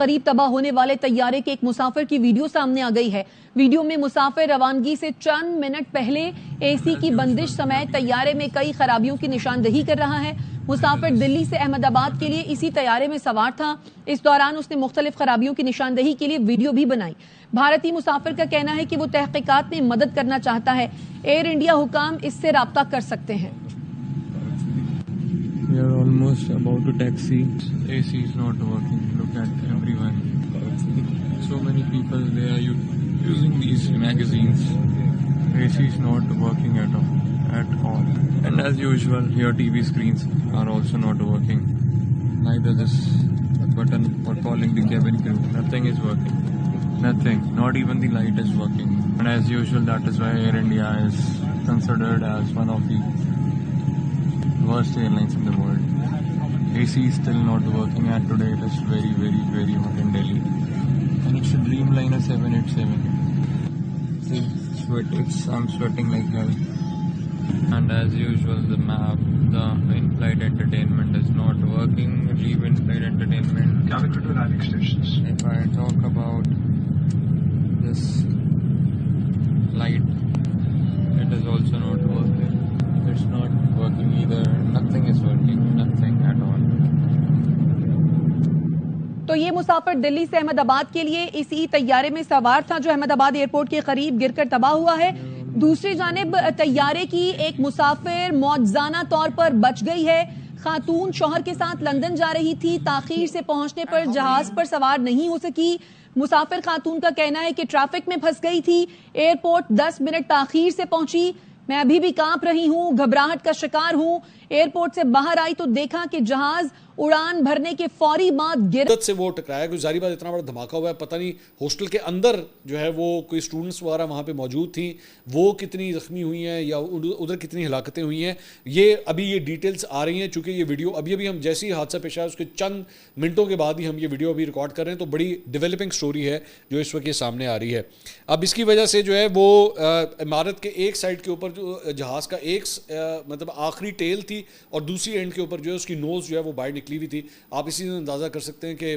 करीब तबाह होने वाले तैयारे के एक मुसाफिर की वीडियो सामने आ गई है। वीडियो में मुसाफिर रवानगी से चंद मिनट पहले एसी की बंदिश समय तैयारे में कई खराबियों की निशानदेही कर रहा है। मुसाफिर दिल्ली से अहमदाबाद के लिए इसी तैयारे में सवार था। इस दौरान उसने मुख्तलिफ खराबियों की निशानदेही के लिए वीडियो भी बनाई। भारतीय मुसाफिर का कहना है कि वो तहकीकात में मदद करना चाहता है। एयर इंडिया हुकाम इससे राब्ता कर सकते हैं। We are almost about to taxi. AC is not working. Look at everyone. So many people, they are using these magazines. AC is not working at all. And as usual, your TV screens are also not working. Neither this button for calling the cabin crew. Nothing is working. Nothing. Not even the light is working. And as usual, that is why Air India is considered as one of the worst airlines in the world. AC is still not working, and today it is very, very, very hot in Delhi. And it's a Dreamliner 787. See, I'm sweating like hell. And as usual, the map, the in-flight entertainment is not working. Leave in-flight entertainment. Cabin crew to landing stations. If I talk about this flight, it is also not working. It's not working either. Nothing is working. Nothing at all. तो ये मुसाफिर दिल्ली से अहमदाबाद के लिए इसी तैयारे में सवार था जो अहमदाबाद एयरपोर्ट के करीब गिरकर तबाह हुआ है। दूसरी जानिब तैयारे की एक मुसाफिर मौजजाना तौर पर बच गई है। खातून शौहर के साथ लंदन जा रही थी। ताखीर से पहुंचने पर जहाज पर सवार नहीं हो सकी। मुसाफिर खातून का कहना है कि ट्रैफिक में फंस गई थी। एयरपोर्ट 10 मिनट ताखीर से पहुंची। मैं अभी भी कांप रही हूं, घबराहट का शिकार हूं। एयरपोर्ट से बाहर आई तो देखा कि जहाज उड़ान भरने के फौरी बाद गिर से वो टकराया। कोई जारी बात इतना बड़ा धमाका हुआ है, पता नहीं हॉस्टल के अंदर जो है वो कोई स्टूडेंट्स वगैरह वहाँ पे मौजूद थी, वो कितनी जख्मी हुई हैं या उधर कितनी हिलाकतें हुई हैं, ये अभी ये डिटेल्स आ रही हैं। चूँकि ये वीडियो अभी हम जैसे ही हादसा पेश आया उसके चंद मिनटों के बाद ही हम ये वीडियो अभी रिकॉर्ड कर रहे हैं, तो बड़ी डेवलपिंग स्टोरी है जो इस वक्त ये सामने आ रही है। अब इसकी वजह से जो है वो इमारत के एक साइड के ऊपर जो जहाज़ का एक मतलब आखिरी टेल थी और दूसरी एंड के ऊपर जो है उसकी नोज़ जो है वो बाहर निकली हुई थी। आप इसी से अंदाज़ा कर सकते हैं कि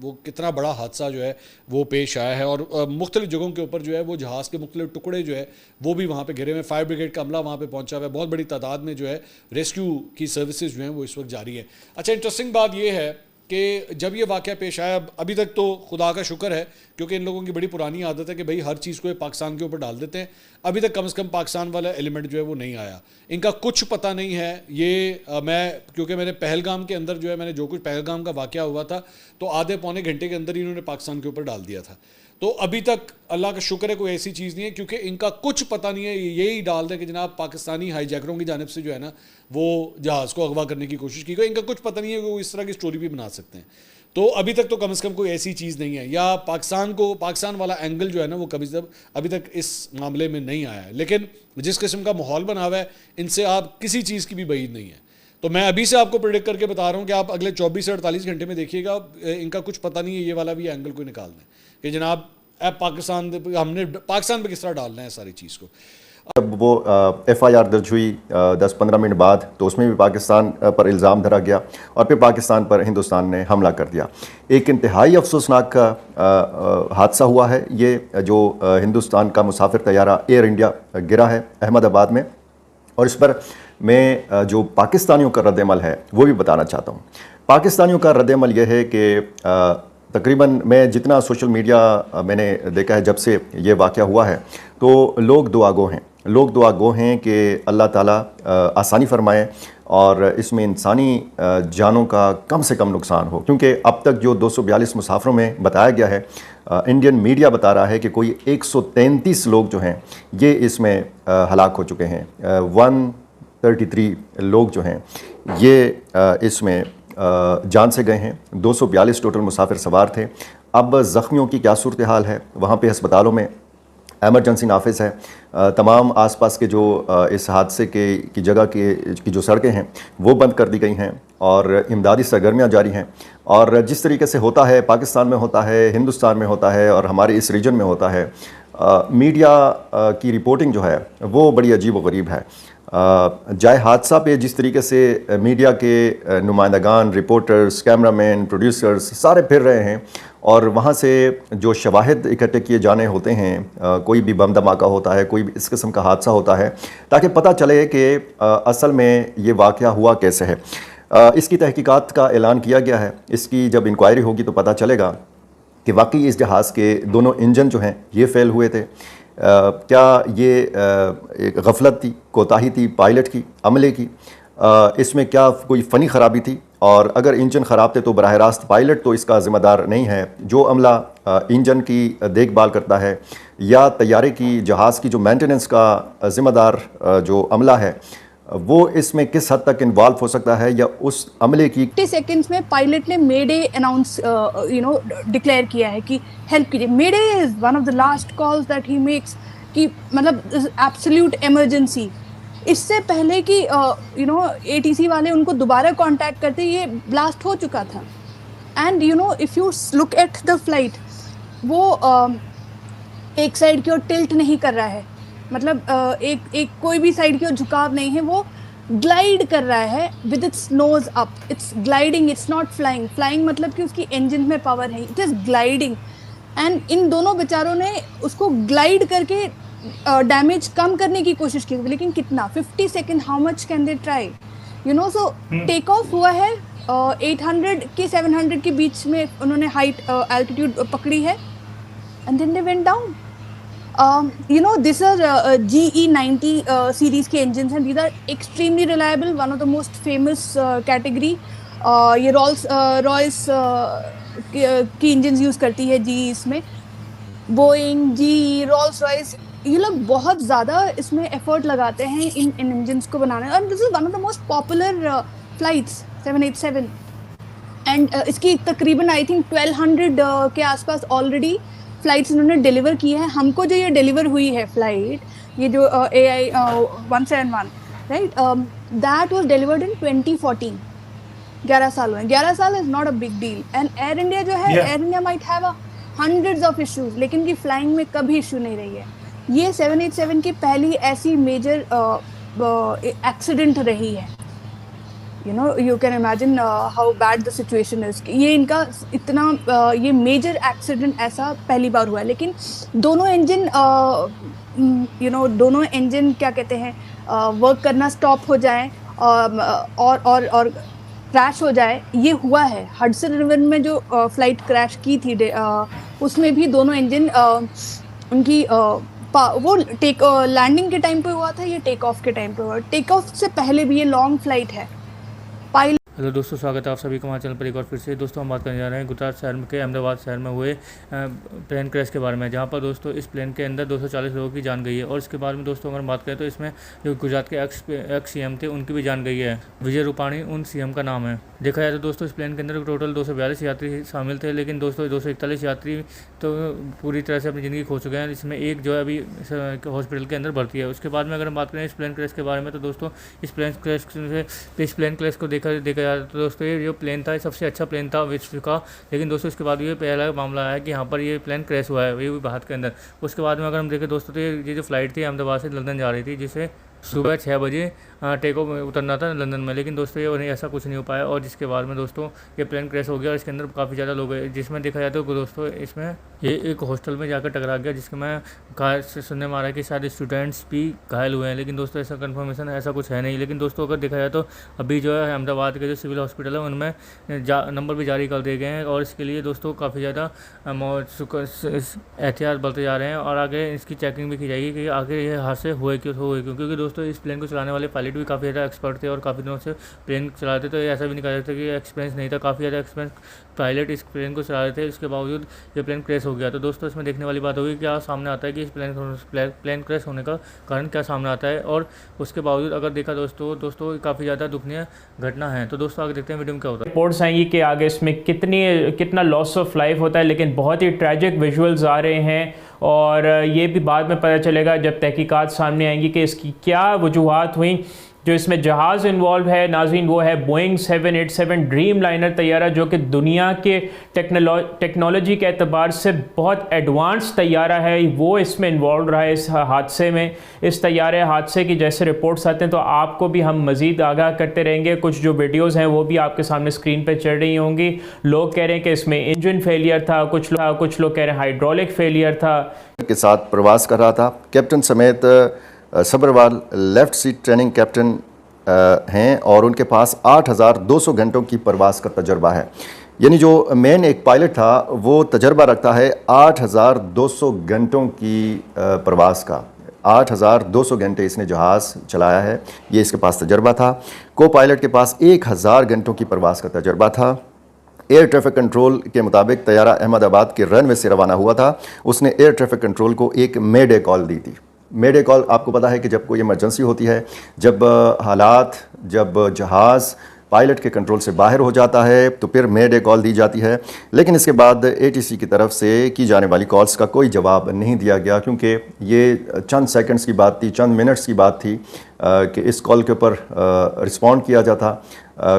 वो कितना बड़ा हादसा जो है वो पेश आया है। और मुख्तलिफ जगहों के ऊपर जो है वो जहाज़ के मुख्तलिफ टुकड़े जो है वो भी वहाँ पे घिरे हुए। फायर ब्रिगेड का अमला वहाँ पे पहुँचा हुआ है। बहुत बड़ी तादाद में जो है रेस्क्यू की सर्विसेज जो हैं वो इस वक्त जारी है। अच्छा, इंटरेस्टिंग बात ये है कि जब ये वाक़या पेश आया, अभी तक तो खुदा का शुक्र है क्योंकि इन लोगों की बड़ी पुरानी आदत है कि भाई हर चीज़ को पाकिस्तान के ऊपर डाल देते हैं। अभी तक कम से कम पाकिस्तान वाला एलिमेंट जो है वो नहीं आया। इनका कुछ पता नहीं है। ये मैं क्योंकि मैंने पहलगाम के अंदर जो है मैंने जो कुछ पहलगाम का वाक़या हुआ था तो आधे पौने घंटे के अंदर ही इन्होंने पाकिस्तान के ऊपर डाल दिया था। तो अभी तक अल्लाह का शुक्र है कोई ऐसी चीज़ नहीं है क्योंकि इनका कुछ पता नहीं है। यही डाल दें कि जनाब पाकिस्तानी हाईजैकरों की जानिब से जो है ना वो जहाज़ को अगवा करने की कोशिश की गई। इनका कुछ पता नहीं है कि वो इस तरह की स्टोरी भी बना सकते हैं। तो अभी तक तो कम से कम कोई ऐसी चीज़ नहीं है या पाकिस्तान वाला एंगल जो है ना वो अभी तक इस मामले में नहीं आया है। लेकिन जिस किस्म का माहौल बना हुआ है इनसे आप किसी चीज़ की भी बईद नहीं है। तो मैं अभी से आपको प्रेडिक्ट करके बता रहा हूँ कि आप अगले 24 से 48 घंटे में देखिएगा इनका कुछ पता नहीं है। ये वाला भी एंगल को निकाल दें कि जनाब हमने पाकिस्तान पे किस तरह डालना है सारी चीज़ को। जब वो FIR दर्ज हुई 10-15 मिनट बाद तो उसमें भी पाकिस्तान पर इल्ज़ाम धरा गया और फिर पाकिस्तान पर हिंदुस्तान ने हमला कर दिया। एक इंतहाई अफसोसनाक हादसा हुआ है ये जो हिंदुस्तान का मुसाफिर तैयारा एयर इंडिया गिरा है अहमदाबाद में। और इस पर मैं जो पाकिस्तानियों का रद्द-ए-अमल है वो भी बताना चाहता हूँ। पाकिस्तानियों का रद्द-ए-अमल ये है कि तकरीबन मैं जितना सोशल मीडिया मैंने देखा है जब से ये वाक़या हुआ है तो लोग दुआगो हैं। लोग दुआगो हैं कि अल्लाह ताला आसानी फरमाए और इसमें इंसानी जानों का कम से कम नुकसान हो, क्योंकि अब तक जो 242 मुसाफिरों में बताया गया है, इंडियन मीडिया बता रहा है कि कोई 133 लोग जो हैं ये इसमें हलाक हो चुके हैं। 133 लोग जो हैं ये इसमें जान से गए हैं। 242 टोटल मुसाफिर सवार थे। अब ज़ख्मियों की क्या सूरत हाल है? वहाँ पे अस्पतालों में एमरजेंसी नाफिज है। तमाम आसपास के जो इस हादसे की जगह की जो सड़कें हैं वो बंद कर दी गई हैं और इमदादी सरगर्मियाँ जारी हैं। और जिस तरीके से होता है पाकिस्तान में होता है, हिंदुस्तान में होता है और हमारे इस रीजन में होता है, मीडिया की रिपोर्टिंग जो है वो बड़ी अजीब व गरीब है। जाए हादसा पे जिस तरीके से मीडिया के नुमाइंदगान, रिपोर्टर्स, कैमरामैन, प्रोड्यूसर्स सारे फिर रहे हैं और वहाँ से जो शवाहिद इकट्ठे किए जाने होते हैं, कोई भी बम धमाका होता है, कोई भी इस किस्म का हादसा होता है, ताकि पता चले कि असल में ये वाक़या हुआ कैसे है। इसकी तहकीकात का ऐलान किया गया है। इसकी जब इंक्वायरी होगी तो पता चलेगा कि वाकई इस जहाज़ के दोनों इंजन जो हैं ये फ़ेल हुए थे। क्या ये एक गफलत थी, कोताही थी पायलट की, अमले की, इसमें क्या कोई फ़नी ख़राबी थी? और अगर इंजन ख़राब थे तो बराह रास्त पायलट तो इसका ज़िम्मेदार नहीं है। जो अमला इंजन की देखभाल करता है या तैयारे की, जहाज़ की जो मेंटेनेंस का ज़िम्मेदार जो अमला है, वो इसमें किस हद तक इन्वॉल्व हो सकता है, या उस अमले की 50 सेकेंड्स में पायलट ने मेडे अनाउंस डिक्लेयर किया है कि हेल्प कीजिए। Mayday is one of the last calls that he makes, कि मतलब एब्सोल्यूट इमरजेंसी। इससे पहले कि ATC वाले उनको दोबारा कांटेक्ट करते, ये ब्लास्ट हो चुका था। And if you look at the flight, वो एक साइड की ओर टिल्ट नहीं कर रहा है, मतलब एक कोई भी साइड की ओर झुकाव नहीं है, वो ग्लाइड कर रहा है with its nose up. It's gliding, it's not flying. Flying मतलब कि उसकी इंजन में पावर है, it is gliding. And in दोनों बेचारों ने उसको ग्लाइड करके डैमेज कम करने की कोशिश की, लेकिन कितना, 50 second, how much can they try, so take off हुआ है 800 के 700 के बीच में उन्होंने हाइट एल्टीट्यूड पकड़ी है, and then they went down. These are GE90 series के engines हैं. These are extremely reliable, one of the most famous category. ये Rolls की engines यूज़ करती है GE इसमें. Boeing, GE, Rolls Royce, ये लोग बहुत ज़्यादा इसमें एफर्ट लगाते हैं इन इंजन्स को बनाने, और this is one of the most popular flights 787. And इसकी तकरीबन आई थिंक 1200 के आसपास ऑलरेडी फ्लाइट्स इन्होंने डिलीवर की है। हमको जो ये डिलीवर हुई है फ्लाइट, ये जो AI 171, right, that was delivered इन 2014। 11 साल हुए। 11 साल is not a big deal. And air India जो है, air India might have hundreds of issues, लेकिन की फ्लाइंग में कभी इशू नहीं रही है। ये 787 की पहली ऐसी मेजर एक्सीडेंट रही है। You can imagine how bad the situation is. ये इनका इतना ये मेजर एक्सीडेंट ऐसा पहली बार हुआ है। लेकिन दोनों इंजन दोनों इंजन क्या कहते हैं, वर्क करना स्टॉप हो जाए और क्रैश हो जाए, ये हुआ है। हडसन रिवर में जो फ्लाइट क्रैश की थी, उसमें भी दोनों इंजन उनकी वो लैंडिंग के टाइम पे हुआ था, ये टेक ऑफ के टाइम पे हुआ। टेक ऑफ से पहले भी ये लॉन्ग फ्लाइट है। हेलो दोस्तों, स्वागत है आप सभी को हमारे चैनल पर एक बार फिर से। दोस्तों हम बात करने जा रहे हैं गुजरात शहर के अहमदाबाद शहर में हुए प्लेन क्रैश के बारे में, जहां पर दोस्तों इस प्लेन के अंदर 240 लोगों की जान गई है। और इसके बारे में दोस्तों अगर बात करें तो इसमें जो गुजरात के एक्स CM थे उनकी भी जान गई है। विजय रूपाणी उन CM का नाम है। देखा जाए तो दोस्तों इस प्लेन के अंदर टोटल 242 यात्री शामिल थे, लेकिन दोस्तों 241 यात्री तो पूरी तरह से अपनी ज़िंदगी खो चुके हैं, जिसमें एक जो है अभी हॉस्पिटल के अंदर भर्ती है। उसके बाद में अगर हम बात करें इस प्लेन क्रैश के बारे में, तो दोस्तों इस प्लेन क्रैश को देखा जाए तो दोस्तों ये जो प्लेन था, ये सबसे अच्छा प्लेन था विश्व का। लेकिन दोस्तों इसके बाद ये पहला मामला है कि यहाँ पर ये प्लेन क्रैश हुआ है, ये भारत के अंदर। उसके बाद में अगर हम देखें दोस्तों, तो ये जो फ्लाइट थी अहमदाबाद से लंदन जा रही थी, जिसे सुबह 6 बजे टेक ऑफ उतरना था लंदन में, लेकिन दोस्तों ये ऐसा कुछ नहीं हो पाया। और जिसके बाद में दोस्तों ये प्लेन क्रैश हो गया और इसके अंदर काफ़ी ज़्यादा लोग हैं, जिसमें देखा जाए तो दोस्तों इसमें ये एक हॉस्टल में जाकर टकरा गया, जिसके मैं सुनने में आ रहा है कि शायद स्टूडेंट्स भी घायल हुए हैं, लेकिन दोस्तों ऐसा कंफर्मेशन ऐसा कुछ है नहीं। लेकिन दोस्तों अगर देखा जाए तो अभी जो है अहमदाबाद के जो सिविल हॉस्पिटल है उनमें नंबर भी जारी कर दिए गए हैं, और इसके लिए दोस्तों काफ़ी ज़्यादा एहतियात बरते जा रहे हैं। और आगे इसकी चेकिंग भी की जाएगी कि आगे ये हादसे हुए क्योंकि दोस्तों इस प्लेन को चलाने वाले पायलट भी काफ़ी ज़्यादा एक्सपर्ट थे और काफ़ी दिनों से प्लेन चला रहे थे। तो ऐसा भी नहीं कहा जाता कि एक्सपीरियंस नहीं था, काफ़ी ज़्यादा एक्सपीरियंस पायलट इस प्लेन को चला रहे थे। इसके बावजूद ये प्लेन क्रैश हो गया। तो दोस्तों इसमें देखने वाली बात होगी क्या सामने आता है कि इस प्लेन क्रैश होने का कारण क्या सामने आता है। और उसके बावजूद अगर देखा दोस्तों काफ़ी ज़्यादा दुखनीय घटना है। तो दोस्तों आगे देखते हैं वीडियो में क्या होता है। रिपोर्ट्स आएंगी कि आगे इसमें कितना लॉस ऑफ लाइफ होता है, लेकिन बहुत ही ट्रैजिक विजुअल्स आ रहे हैं। और ये भी बाद में पता चलेगा जब तहकीकात सामने आएंगी कि इसकी क्या वजूहात हुई जो इसमें जहाज़ इन्वॉल्व है नाज़रीन वो है बोइंग 787 ड्रीम लाइनर तैयारा, जो कि दुनिया के टेक्नोलॉजी के एतबार से बहुत एडवांस तैयारा है, वो इसमें इन्वॉल्व रहा है इस हादसे में। इस तैयारे हादसे की जैसे रिपोर्ट्स आते हैं तो आपको भी हम मज़ीद आगाह करते रहेंगे। कुछ जो वीडियोज़ हैं वो भी आपके सामने स्क्रीन पर चल रही होंगी। लोग कह रहे हैं कि इसमें इंजन फेलियर था, कुछ लोग कह रहे हैं हाइड्रोलिक फेलियर था। के साथ प्रवास कर रहा था। कैप्टन समेत Sabharwal left seat training captain हैं और उनके पास 8,200 घंटों की प्रवास का तजर्बा है। यानी जो मेन एक पायलट था वो तजर्बा रखता है 8,200 घंटों की प्रवास का। 8,200 घंटे इसने जहाज़ चलाया है, ये इसके पास तजर्बा था। को पायलट के पास 1,000 घंटों की प्रवास का तजर्बा था। एयर ट्रैफिक कंट्रोल के मुताबिक तैयारा अहमदाबाद के रनवे से रवाना हुआ था। उसने एयर ट्रैफिक कंट्रोल को एक मेडे कॉल दी थी। मेडे कॉल आपको पता है कि जब कोई इमरजेंसी होती है, जब जहाज़ पायलट के कंट्रोल से बाहर हो जाता है तो फिर मेडे कॉल दी जाती है। लेकिन इसके बाद एटीसी की तरफ से की जाने वाली कॉल्स का कोई जवाब नहीं दिया गया, क्योंकि ये चंद सेकंड्स की बात थी, चंद मिनट्स की बात थी कि इस कॉल के ऊपर रिस्पॉन्ड किया जाता,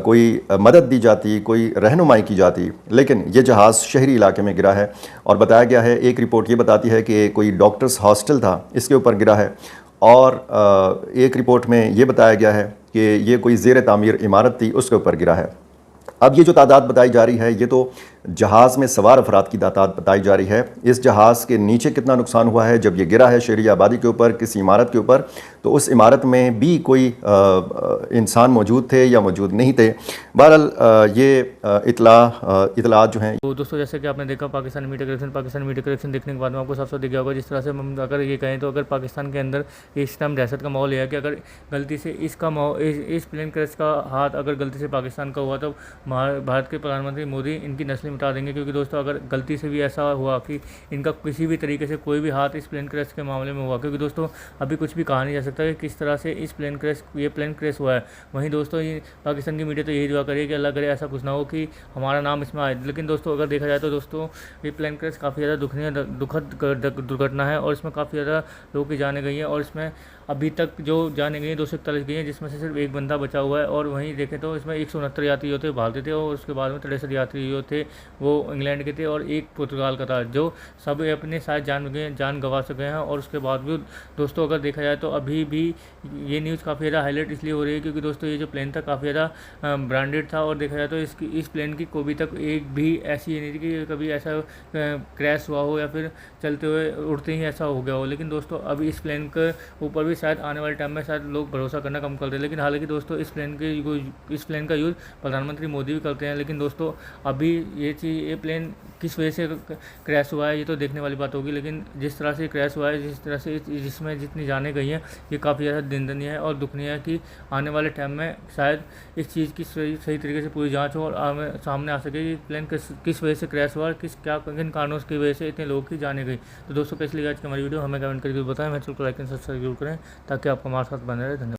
कोई मदद दी जाती, कोई रहनुमाई की जाती। लेकिन ये जहाज़ शहरी इलाके में गिरा है और बताया गया है, एक रिपोर्ट ये बताती है कि कोई डॉक्टर्स हॉस्टल था इसके ऊपर गिरा है, और एक रिपोर्ट में ये बताया गया है कि ये कोई ज़ेर तामीर इमारत थी उसके ऊपर गिरा है। अब ये जो तादाद बताई जा रही है ये तो जहाज़ में सवार अफराद की तादाद बताई जा रही है। इस जहाज़ के नीचे कितना नुकसान हुआ है जब ये गिरा है शहरी आबादी के ऊपर, किसी इमारत के ऊपर, तो उस इमारत में भी कोई इंसान मौजूद थे या मौजूद नहीं थे। बहरहाल ये इतलात जो हैं। तो दोस्तों जैसे कि आपने देखा पाकिस्तानी मीडिया करेक्शन देखने के बाद में आपको साफ साफ दिख गया होगा, जिस तरह से हम अगर ये कहें तो अगर पाकिस्तान के अंदर इस टाइम दहशत का माहौल है कि अगर गलती से इस प्लेन क्रैश का हाथ अगर गलती से पाकिस्तान का हुआ तो भारत के प्रधानमंत्री मोदी इनकी नस्लें मिटा देंगे। क्योंकि दोस्तों अगर गलती से भी ऐसा हुआ कि इनका किसी भी तरीके से कोई भी हाथ इस प्लेन क्रैश के मामले में हुआ, क्योंकि दोस्तों अभी कुछ भी कहा नहीं जा सकता कि किस तरह से ये प्लेन क्रैश हुआ है। वहीं दोस्तों ये पाकिस्तान की मीडिया तो यही दुआ करिए कि अल्लाह करे ऐसा कुछ ना हो कि हमारा नाम इसमें आए। लेकिन दोस्तों अगर देखा जाए तो दोस्तों ये प्लेन क्रैश काफ़ी ज़्यादा दुखद दुर्घटना है और इसमें काफ़ी ज़्यादा लोगों की जानें गई हैं और इसमें अभी तक जो जाने गई हैं 241 गई हैं, जिसमें से सिर्फ एक बंदा बचा हुआ है। और वहीं देखें तो इसमें 169 यात्री जो थे भारतीय थे और उसके बाद में 63 यात्री जो थे वो इंग्लैंड के थे और एक पुर्तगाल का था, जो सब अपने साथ जान गंवा सके हैं। और उसके बाद भी दोस्तों अगर देखा जाए तो अभी भी ये न्यूज़ काफ़ी ज़्यादा हाईलाइट इसलिए हो रही है क्योंकि दोस्तों ये जो प्लेन था काफ़ी ज़्यादा ब्रांडेड था और देखा जाए तो इस प्लेन की कोई तक एक भी ऐसी नहीं थी कि कभी ऐसा क्रैश हुआ हो या फिर चलते हुए उड़ते ही ऐसा हो गया हो। लेकिन दोस्तों अभी इस प्लेन के ऊपर भी शायद आने वाले टाइम में शायद लोग भरोसा करना कम कर दें। लेकिन हालांकि दोस्तों इस प्लेन का यूज़ प्रधानमंत्री मोदी भी करते हैं। लेकिन दोस्तों अभी ये प्लेन किस वजह से क्रैश हुआ है ये तो देखने वाली बात होगी। लेकिन जिस तरह से क्रैश हुआ है, जिस तरह से जिसमें जितनी जानें गई हैं, ये काफ़ी ज़्यादा निंदनीय है और दुखनीय है कि आने वाले टाइम में शायद इस चीज़ की सही तरीके से पूरी जांच हो और सामने आ सके कि प्लेन किस वजह से क्रैश हुआ और किन कारणों की वजह से इतने लोगों की जाने गई। तो दोस्तों कैसी लगी आज की हमारी वीडियो हमें कमेंट करके बताएं। मैं चैनल को लाइक एंड सब्सक्राइब जरूर करें ताकि आपको हमारे साथ बने रहे। धन्यवाद।